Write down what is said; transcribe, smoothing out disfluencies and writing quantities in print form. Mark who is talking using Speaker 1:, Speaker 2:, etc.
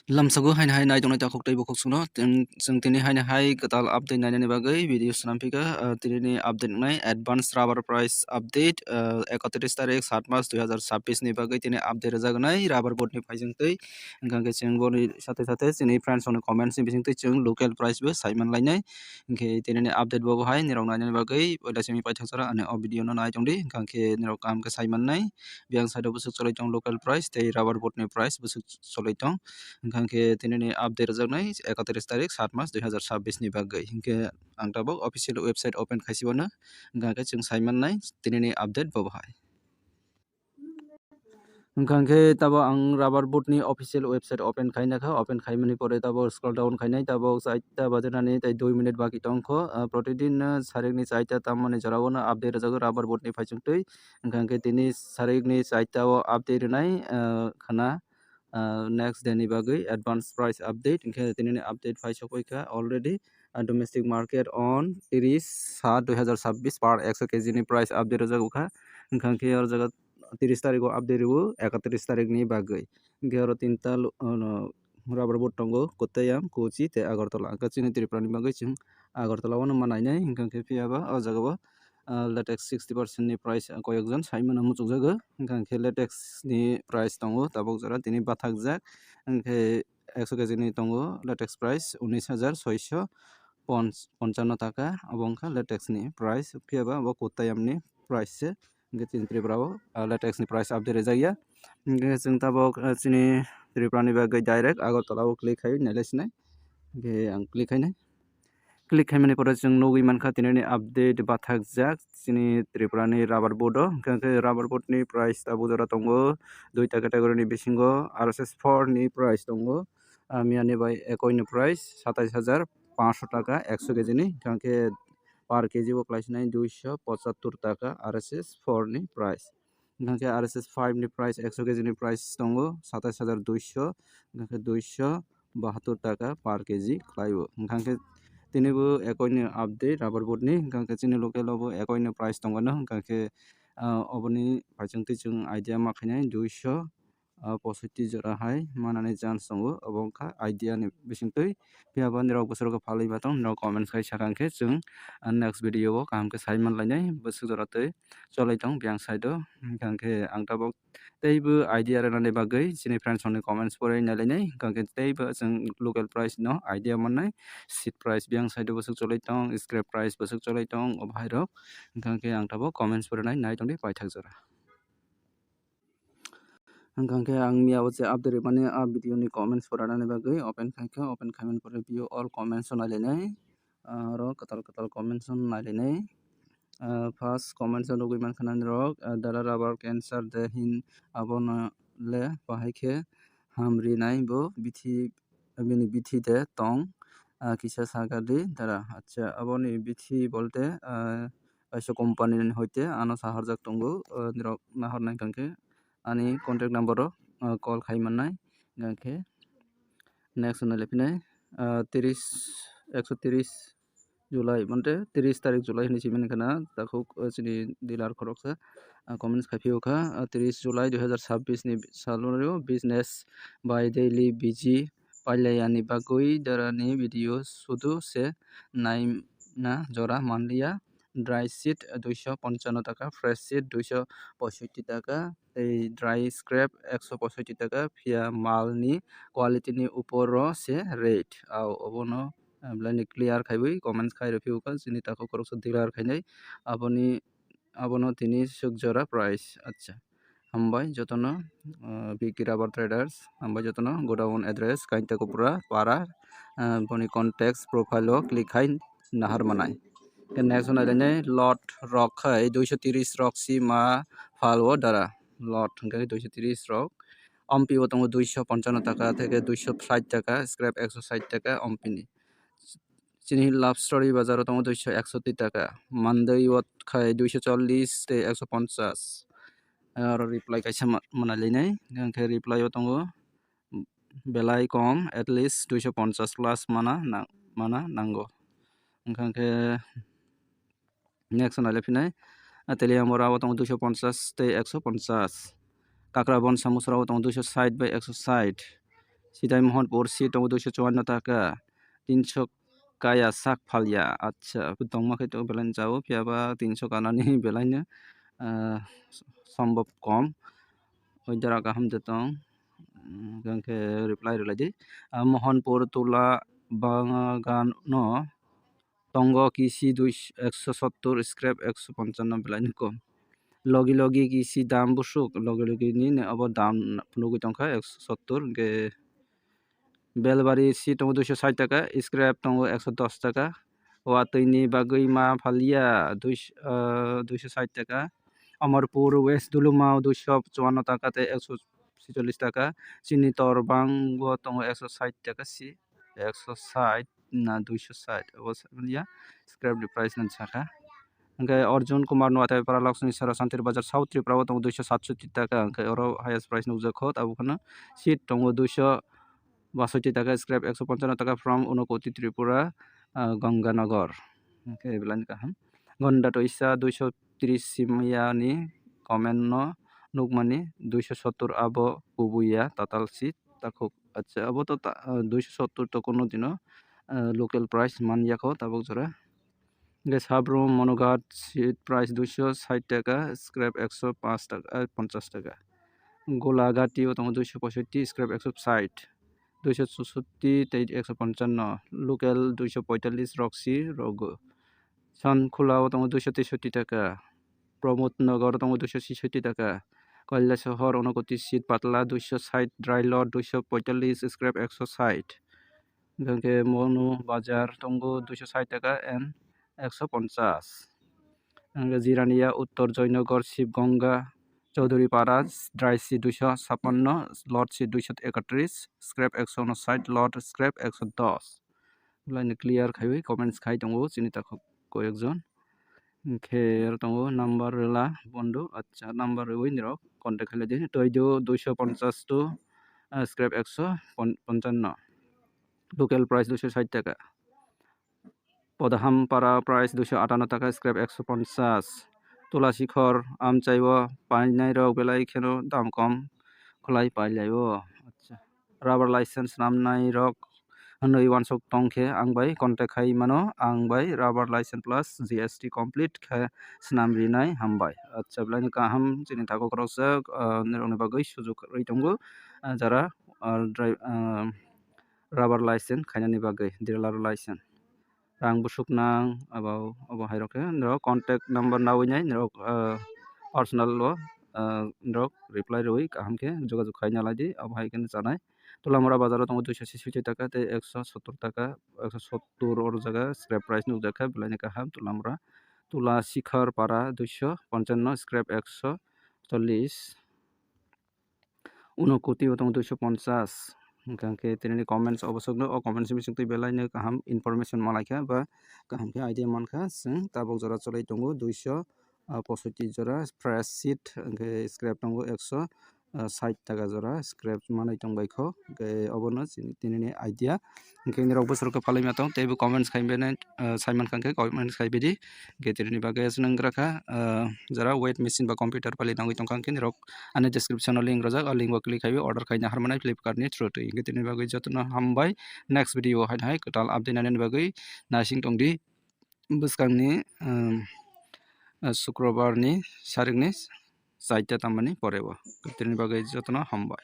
Speaker 1: Lamsagu hain hai nai tongnai ta khoktai bo khoksuno जों tini hain hai gatal update nainani bagai video snampika tini update nai advance rubber price update 31 tarik 7 Mac 2026 ni bagai tini update rajagnai rubber board ni phaijing tei hingkangke जों boni sate sate chini friends on comments ni bising tei जों local price bo saiman lainai hingke tini ni update bo hai nirok nainani bagai oida simi paithakjara ane o video no nai tongdi hingkangke nirok kam ke saiman nai biang side busuk cholai tong local price tei rubber board ni price busuk cholai tong hingkangke tini update rejaknai 31 tarik 7 Mac 2026 ni bagai hingke ang tabok official website open khaisibona hingkangke जों saimannai tini update bo hai hingkangke tabo ang rubber board ni official website open khainakha open khaimani pore tabo scroll down khainai tabo 4ta bajenani tei 2 minute baki tongkho protidin sarikni 4ta tammani jorao update rejago rubber board ni phaisingtui hingkangke tini sarikni 4ta o update nai khana next day ni bagai advance price update hingke tini update phaisokoika already domestic market on 30/7/2026 per 100 kg ni price update rejago kha hingkangke or jaga 30 tarik o update rebu 31 tarik ni bagai hingke oro tinta rubber board tongo Kottayam Kochi tei Agartala chini Tripura ni bagai जों Agartala o manainai hingkangke phiaba o jaga latex 60% ni price koyokjon saimano muchukjago hingkangke latex ni price tongo tabok jora tini bathakjak hingke 100 kg ni tongo latex price 19,655 taka abo wngkha latex ni price phiaba abo Kottayam ni price se hingke chini Tripura o latex ni price update rejakya hingke जों tabok chini Tripura ni bagai direct Agartala o click khai nailaisinai hingke ang click khainai click khaimani pore जों nugui mankha tini update bathakjak chini Tripura ni rubber board o hingkangke rubber board ni price abo jora tongo 2ta category ni bisingo RSS 4 ni price tongo miyani bai ekoi ni price 27,500 taka 100 kg ni hingkangke per kg bo klaisinai 275 taka RSS 4 ni price hingkangke RSS 5 ni price 100 kg ni price tongo 27,200 hingkangke 272 taka per kg khlaio hingkangke tini bo ekoi ni update rubber board ni hingkangke chini local o bo ekoi ni price tongmano hingkangke oboni paichungtui जों idea ma khainai 265 jora hai manani chance tongo abo wngkha idea ni bisingtui phiaba nirok bwsarok phaliui matong nirok comments khai sakangkhe जों next video o kaham khe saiman lainai bwsuk jora tui cholai tong biang side o hingkangkhe ang tabok teibo idea rwnani bagui chini friends ni comments porai nailainai hingkangkhe teibo जों local price no idea mannai seat price biang side o bwsuk cholai tong scrap price bwsuk cholai tong o bhairok hingkangkhe ang tabok comments porai nai tongdi paithakjora hingkangkhe ang mia o je update mani video ni comments poranani bagui open khaikha open khaimani pore view all comments o nailainai aro katal katal comments o nailainai first comments o nugui mankha nani dala rubber cancer de hin abono le bahaikhe hamrinai bo bithi bini bithi de tong kisa sagadi dara acha aboni bithi bolte kaisa company ni hoite ano saharjak tongo nirok nahornai hingkangkhe ani contact number o call khaimannai hingkangkhe next nailaiphine 130 July monte 30 tarik July ni simani kana takhuk chini dealer khoroksa comments khaipio kha 30 July 2026 ni salonio business by daily busy palyani bagui darani video sudu se naina jora manliya dry sheet 255 taka fresh sheet 265 taka ei dry scrap 165 taka phia mal ni quality ni uporo se rate au obono blani clear khaibai comments khai review ka chini tako koroksa dealer khainai abono tini sukjora price acha hambai jotono Vicky Rubber Traders hambai jotono godown address Kaintakopura Para boni contacts profile o click khai nahar manai next nailai lot rock khai 230 rock si ma falwo dara lot hingkhe 230 rock ompi o tongo 255 taka থেকে 260 টাকা scrap 160 টাকা ompi ni chini love story bazar o tongo 261 taka mandai wat khai 240 tei 150 aro reply kaisa manalainai hingkhe reply o tongo belai kom at least 250 plus mana nango hingkangkhe next nailaiphine Teliamora o tongo 250 tei 150 Kakrabon Samusra o tongo 260 by 160 Sidai Mohanpur si tongo 254 taka 300 kaya sak phalya acha tongma khai to belai jao phiaba 300 kanani belaino সম্ভব কম ওই দ্বারা গাহাম jetong gangke reply reladi Mohanpur tula bagan no tongo kisi 170 scrap 155 belaino kom logi logi kisi dam busuk logi logi ni abo dam punugui tongkha 170 ge Belbari সি tongo 260 টাকা scrap tongo 110 টাকা ওয়াতৈনি বাগৈ মা ফালিয়া 260 টাকা Amarpur West দুলুমাও 254 টাকাতে 146 টাকা চিনি তরবাং tongo 160 টাকা সি 160 না 260 অবশ্য স্ক্র্যাপ দি প্রাইস নান সাকা ओमफ्राय अर्जुन कुमार नुवाथायपारा लक्ष्मी सारा सान्तिर बाजार साउथ त्रिपुरा tongo 267 टाका ओमफ्राय अरो हाइएस्ट प्राइस नुजाखौ आबोखौनो सिट tongo 262 টাকা স্ক্র্যাপ 155 টাকা from Unakoti Tripura Ganganagar okay belan kaham Gonda to isa 230 simya ni comment no nukmani 270 abo kubuya total seat takuk acha abo to 270 to kono dino local price man yakho tabuk jora Sabrum Monoghat seat price 260 টাকা scrap 105 টাকা 50 টাকা গোলাঘাটি ও tongo 265 scrap 160 264 155 local 245 Roxie রগ সানখোলাও tongo 263 টাকা Pramodnagar tongo 266 টাকা Kailashahar Unakoti seat পাতলা 260 dry লট 245 scrap 160 গঙ্গে মনু বাজার tongo 260 টাকা and 150 Jirania উত্তর জয়নগর শিবগঙ্গা চৌধুরী পাড়া dry C 256 lot C 231 scrap 159 লট স্ক্র্যাপ 110 লাইন ক্লিয়ার খাইবি কমেন্টস খাই দंगो চিনি তাকো কয়েকজন খের दंगो নাম্বার লা বন্ধু আচ্ছা নাম্বার ওই নিরো কন্টাক্ট খাইলে দিন তৈজো 250 তো স্ক্র্যাপ 155 লোকাল প্রাইস 260 টাকা পদাহামপাড়া প্রাইস 258 টাকা স্ক্র্যাপ 150 তুলাশিখর আমচাইব পাইনাই রক বেলাই খেনো দাম কম খলাই পাইলাইব আচ্ছা রাবার লাইসেন্স নামনাই রক হনই ওয়ানসক টংখে आंबाय कन्टेक्ट खाइ मानो आंबाय rubber licence plus GST complete खे स्नाम रिनाय हामबाय अच्छा ब्लाइनि काहाम जिनि थाको क्रस निरनि बागै सुजुग रै दंगो जारा राबार लाइसेंस खाइनानि बागै dealer licence rang busuk nang abo hairoke nrok contact number nawinai nrok personal lo nrok reply roi kahamke jogajog khaina ladi abo haikene janai Tulamura bazar tongo 266 টাকা তে 170 টাকা 170 or জায়গা স্ক্র্যাপ প্রাইস নুক দেখা বেলাইনি কাহাম তুলামুরা তুলা শিখর পাড়া 255 scrap 140 Unakoti tongo 250 gangke tinini comments obosogno o comments bising tui belaino kaham information malaikha ba kaham ke idea mankha sing tabok jora cholai tongo 265 jora fresh sheet ge scrap tongo 160 টাকা জোড়া scrap মানাই টংবাই খো গে অবনো তিনিনি idea গে নিরক বছর কে ফালাই মাতং তেবু comments খাইবেনে Simon খানকে comments খাইবেদি গে তিনিনি বাগে আসনংগ্রাখা যারা weight machine বা computer পালি নাঙ্গই টংখানকে নিরক আনে ডেসক্রিপশন লিংক রজাক আর লিংক ক্লিক খাইবে অর্ডার খাইনা হারমানাই ফ্লিপকার্ট नि थ्रु गे तिनिनि बागै जतन हामबाय नेक्स्ट भिडियो हाय कटाल अपडेट नानि बागै नासिं टंगदि बुसकांनि शुक्रबारनि सारिखनि 4টা तामानि परेबो तिनिनि बागै जतन हामबाय